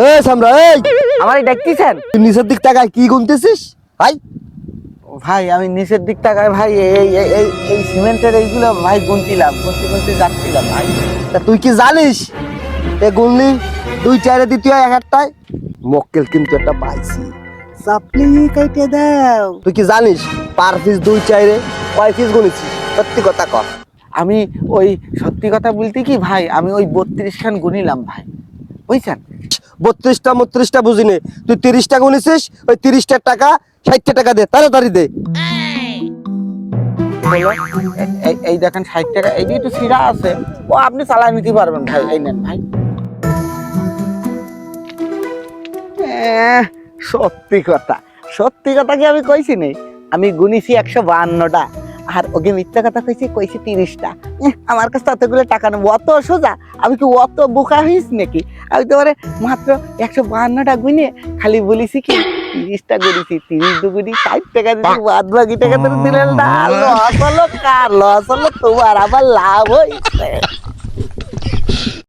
এই সামরা এই আমারই ডাকতেছেন? তুই নিচের দিক তাকায় কি গুনতেছিস ভাই? ভাই আমি নিচের দিক তাকায় ভাই এই সিমেন্টের এইগুলো ভাই গুনতিলাম, গুনতে যাচ্ছিলাম ভাই। তা তুই কি জানিস এ গুনলি 2 4 দ্বিতীয় 1 মক্কেল কিন্তু একটা পাইছি, চাপলি কাইটে দাও। তুই কি জানিস পার পিস 2 4 কয় পিস গুনেছিস? সত্যি কথা কর। আমি ওই সত্যি কথা বলতে কি ভাই, আমি ওই 32 খান গুনিলাম ভাই, বুঝছেন? 32টা 32টা বুঝিনি, তুই 30টা গুনেছিস, ওই 30টার টাকা 60টা টাকা দে, তাড়াতাড়ি দে। এই দেখেন 60 টাকা, এই একটু ছিঁড়া আছে, ও আপনি চালায় নিতে পারবেন ভাই, এই নেন ভাই। সত্যি কথা কি আমি কইছি নে, আমি গুনিছি 152টা, আর ওকে মিথ্যা কথা কইছি 30টা। আমার কাছে অতগুলো টাকা নেই, অত সোজা আমি কি অত বোকা হইস নাকি? আমি তোমারে মাত্র 152টা গুনে খালি বলিছি কি 30টা গুনিছি, 30 দুগুনি 60 টাকা দিছি, বাদ বাকি টাকা তো দিলেন না। লস হলো কার? লস হলো তোমার, আবার লাভ হইছে।